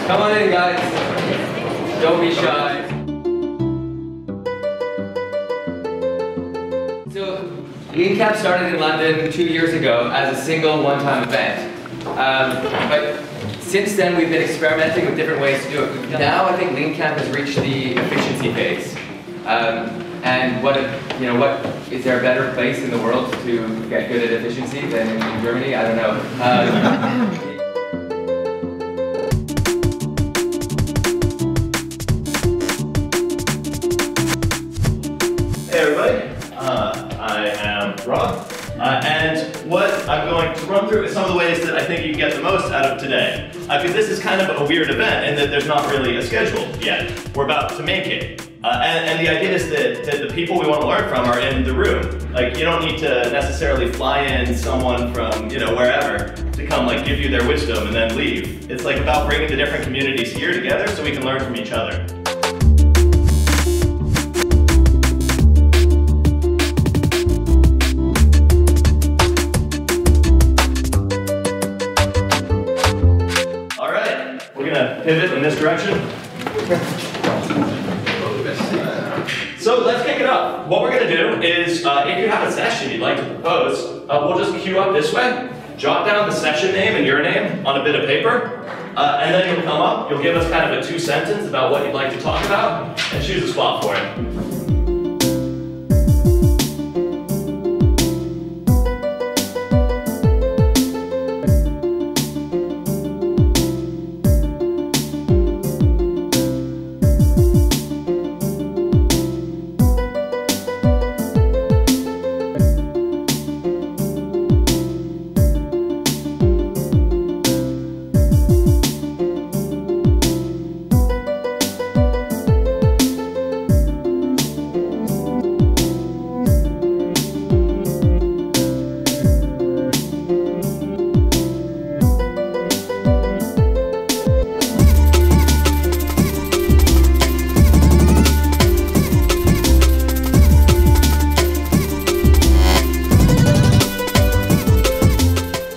Come on in, guys. Don't be shy. So, Leancamp started in London 2 years ago as a single one-time event. But since then, we've been experimenting with different ways to do it. Now, I think Leancamp has reached the efficiency phase. And what is there a better place in the world to get good at efficiency than in Germany? I don't know. Hey everybody, I am Rob, and what I'm going to run through is some of the ways that I think you can get the most out of today. Because this is kind of a weird event in that there's not really a schedule yet. We're about to make it. And the idea is that the people we want to learn from are in the room. Like, you don't need to necessarily fly in someone from, wherever to come give you their wisdom and then leave. It's about bringing the different communities here together so we can learn from each other. All right, we're gonna pivot in this direction. So let's kick it up. What we're going to do is, if you have a session you'd like to propose, we'll just queue up this way, jot down the session name and your name on a bit of paper, and then you'll come up, you'll give us kind of a 2-sentence about what you'd like to talk about, and choose a spot for it.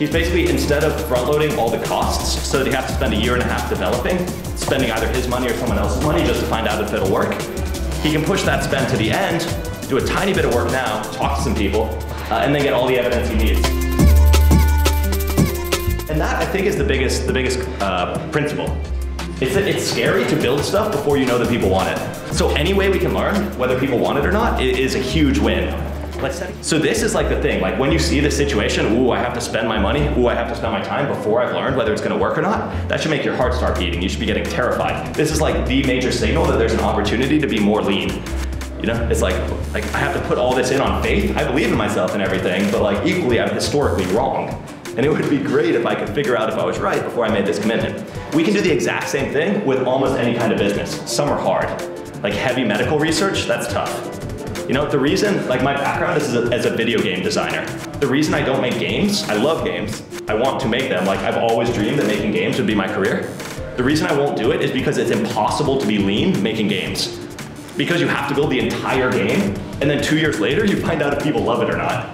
He's basically, instead of front-loading all the costs so that he has to spend 1.5 years developing, spending either his money or someone else's money just to find out if it'll work, he can push that spend to the end, do a tiny bit of work now, talk to some people, and then get all the evidence he needs. And that, I think, is the biggest principle. It's scary to build stuff before you know that people want it. So any way we can learn, whether people want it or not, is a huge win. So this is the thing, when you see this situation, ooh, I have to spend my money, ooh, I have to spend my time before I've learned whether it's gonna work or not, that should make your heart start beating. You should be getting terrified. This is the major signal that there's an opportunity to be more lean. It's like I have to put all this in on faith. I believe in myself and everything, but equally I'm historically wrong. And it would be great if I could figure out if I was right before I made this commitment. We can do the exact same thing with almost any kind of business. Some are hard. Heavy medical research, that's tough. The reason, my background is as a video game designer. The reason I don't make games, I love games, I want to make them, I've always dreamed that making games would be my career. The reason I won't do it is because it's impossible to be lean making games. Because you have to build the entire game, and then 2 years later, you find out if people love it or not.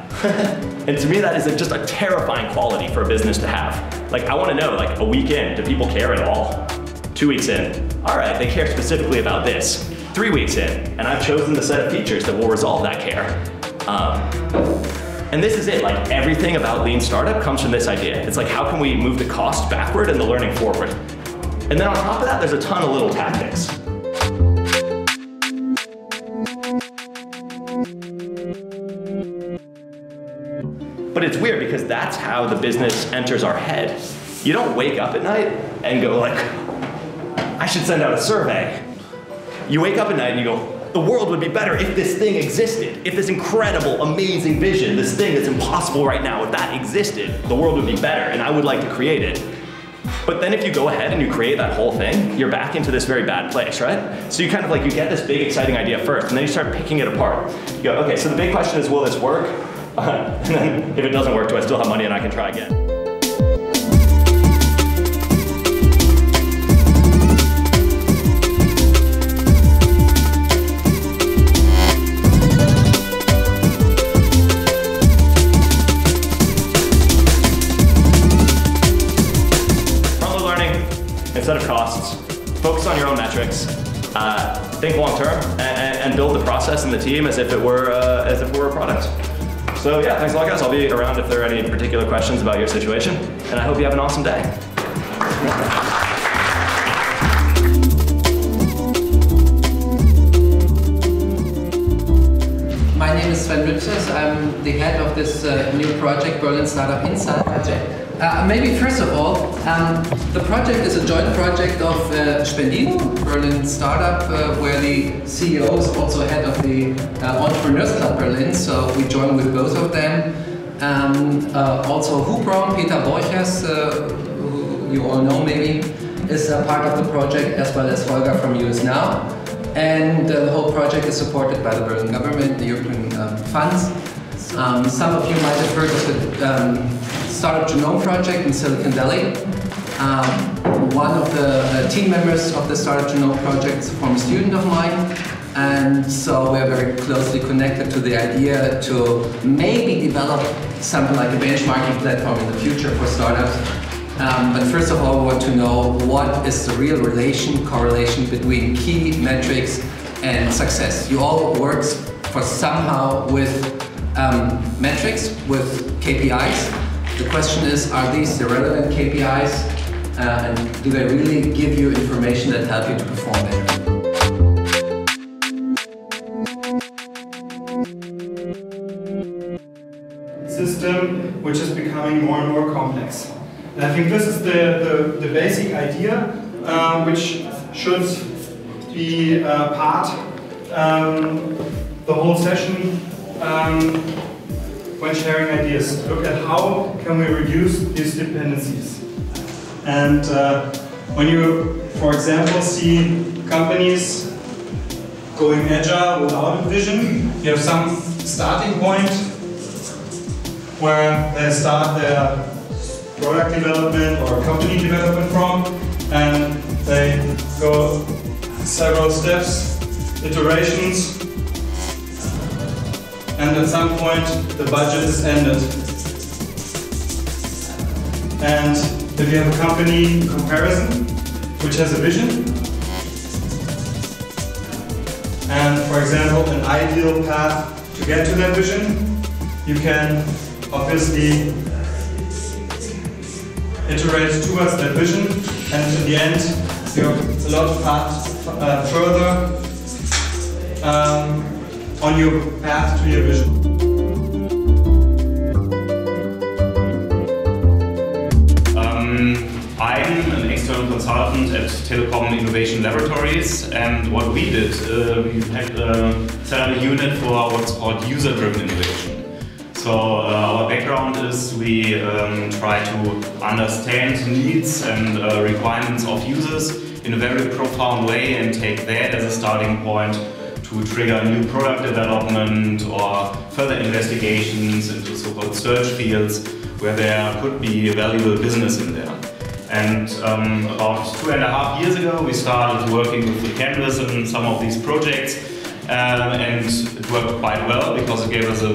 And to me, that is just a terrifying quality for a business to have. I wanna know, a week in, do people care at all? 2 weeks in, all right, they care specifically about this. 3 weeks in, and I've chosen the set of features that will resolve that care. And this is it, everything about Lean Startup comes from this idea. It's how can we move the cost backward and the learning forward? And then on top of that, there's a ton of little tactics. But it's weird because that's how the business enters our head. You don't wake up at night and go I should send out a survey. You wake up at night and you go, the world would be better if this thing existed. If this incredible, amazing vision, this thing that's impossible right now, if that existed, the world would be better and I would like to create it. But then if you go ahead and you create that whole thing, you're back into this very bad place, right? So you kind of you get this big exciting idea first and then you start picking it apart. You go, okay, so the big question is, will this work? And then if it doesn't work, do I still have money and I can try again? Instead of costs, focus on your own metrics, think long term, and build the process and the team as if it were a product. So yeah, thanks a lot guys. I'll be around if there are any particular questions about your situation, and I hope you have an awesome day. My name is Sven Lützes. I'm the head of this new project, Berlin Startup Insight Project. Maybe first of all, the project is a joint project of Spendino, Berlin Startup, where the CEO is also head of the Entrepreneurs Club Berlin, so we join with both of them. Also Hubron, Peter Borchers, who you all know maybe, is a part of the project, as well as Holger from US Now. And the whole project is supported by the Berlin government, the European funds. Some of you might have heard of the Startup Genome project in Silicon Valley. One of the team members of the Startup Genome project is a former student of mine. And so we're very closely connected to the idea to maybe develop something like a benchmarking platform in the future for startups. But first of all, we want to know what is the real correlation between key metrics and success. You all work for somehow with metrics, with KPIs. The question is, are these the relevant KPIs? And do they really give you information that help you to perform better? System which is becoming more and more complex. And I think this is the basic idea which should be part the whole session when sharing ideas. Look at how can we reduce these dependencies. And when you, for example, see companies going agile without a vision, you have some starting point where they start their product development or company development from, and they go several steps, iterations, and at some point the budget is ended. And if you have a company comparison which has a vision, and for example an ideal path to get to that vision, you can obviously iterate towards that vision, and in the end you're a lot further on your path to your vision. I'm an external consultant at Telecom Innovation Laboratories, and what we did, we had set up a unit for what's called user-driven innovation. So our background is we try to understand needs and requirements of users in a very profound way and take that as a starting point to trigger new product development or further investigations into so-called search fields where there could be valuable business in there. And about 2.5 years ago we started working with the Canvas in some of these projects, and it worked quite well because it gave us a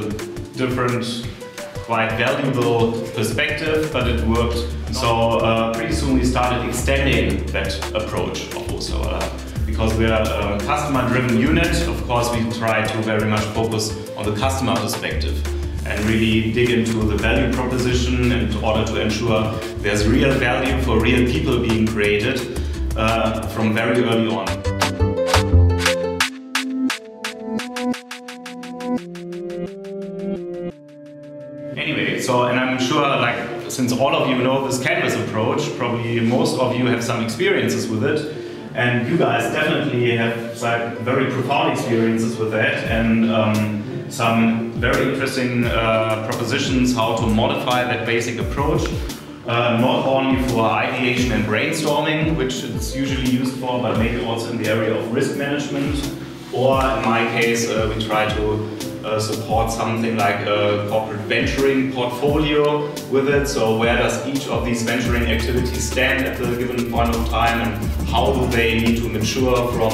different, quite valuable perspective, but it worked. So pretty soon we started extending that approach of Hochsauer. Because we are a customer-driven unit, of course we try to very much focus on the customer perspective and really dig into the value proposition in order to ensure there's real value for real people being created from very early on. Anyway, so, and I'm sure, like, since all of you know this Canvas approach, probably most of you have some experiences with it, and you guys definitely have like very profound experiences with that, and some very interesting propositions how to modify that basic approach, not only for ideation and brainstorming, which it's usually used for, but maybe also in the area of risk management, or in my case, we try to support something like a corporate venturing portfolio with it. So where does each of these venturing activities stand at the given point of time, and how do they need to mature from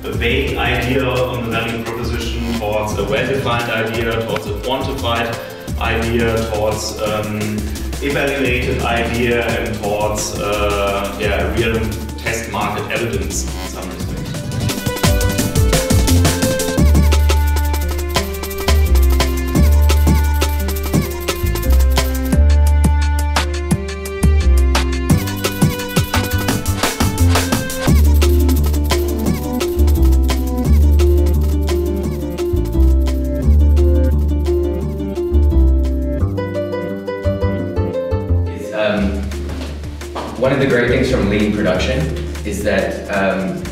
a vague idea on the value proposition towards a well-defined idea, towards a quantified idea, towards evaluated idea, and towards a real test market evidence in some respects. One of the great things from lean production is that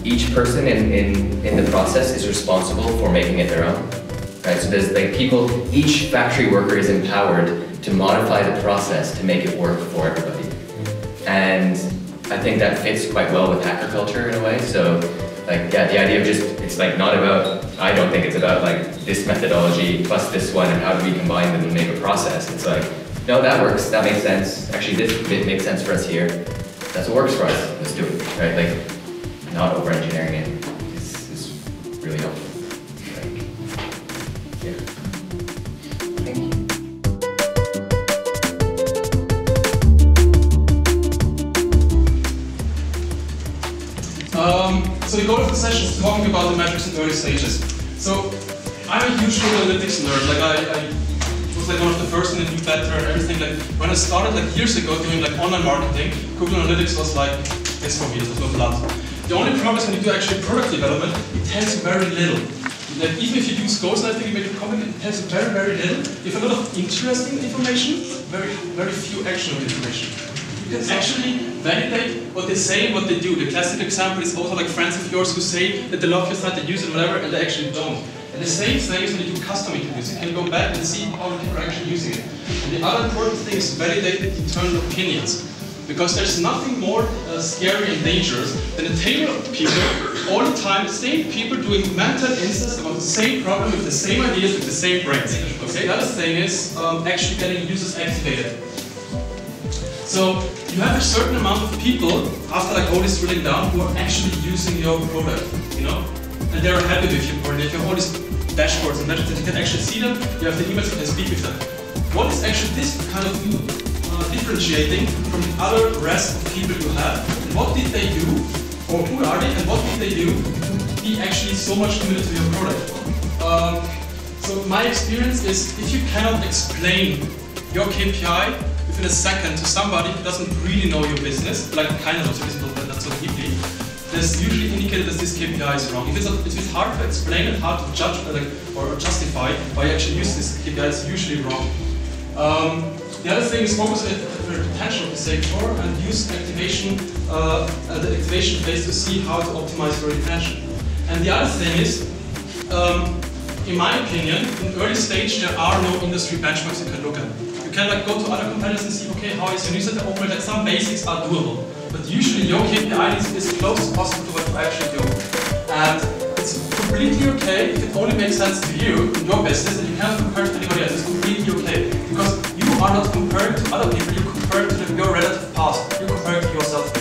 each person in the process is responsible for making it their own. Right? So there's like people, each factory worker is empowered to modify the process to make it work for everybody. And I think that fits quite well with hacker culture in a way. So like, yeah, the idea of just, it's like not about, I don't think it's about like this methodology plus this one and how do we combine them and make a process. It's like, no, that works, that makes sense. Actually, this bit makes sense for us here. That's what works for us, let's do it, right? Like, not over-engineering it is really helpful. Like, yeah. Thank you. So the goal of the session is talking about the metrics in early stages. So I'm a huge analytics nerd. Like I was like one of the first in the new better and everything. Like when I started like years ago doing like online marketing, Google Analytics was like this for me. It was no blood. The only problem is when you do actually product development, it tells you very little. Like even if you use goals and everything, you make it complicated, it tells you very, very little. You have a lot of interesting information, very few actionable information. You can actually validate what they say and what they do. The classic example is also like friends of yours who say that they love your site, they use it, whatever, and they actually don't. And the same thing is when you do custom interviews. You can go back and see how people are actually using it. And the other important thing is validate internal opinions. Because there's nothing more scary and dangerous than a table of people all the time, the same people doing mental instances about the same problem with the same ideas, with the same brains. Okay? The other thing is actually getting users activated. So you have a certain amount of people, after like all this drilling down, who are actually using your product, you know? And they're happy with your product. You have all these dashboards and metrics that you can actually see them, you have the emails, you can speak with them. What is actually this kind of differentiating from the other rest of people you have? And what did they do, or who are they, and what did they do to be actually so much committed to your product? So my experience is, if you cannot explain your KPI within a second to somebody who doesn't really know your business, like kind of knows your business, but not so deeply, there's usually indicated that this KPI is wrong. If it's hard to explain and hard to judge or justify why you actually use this KPI, it's usually wrong. The other thing is focus on the potential of the sector and use activation, the activation phase to see how to optimize your retention. And the other thing is, in my opinion, in early stage there are no industry benchmarks you can look at. You can like go to other competitors and see, okay, how is your newsletter open? Like some basics are doable, but usually your KPI is as close as possible to what you actually do. And it's completely okay if it only makes sense to you in your business and you can't compare to anybody else. It's completely okay because you are not comparing to other people. You compare to your relative past. You compare to yourself.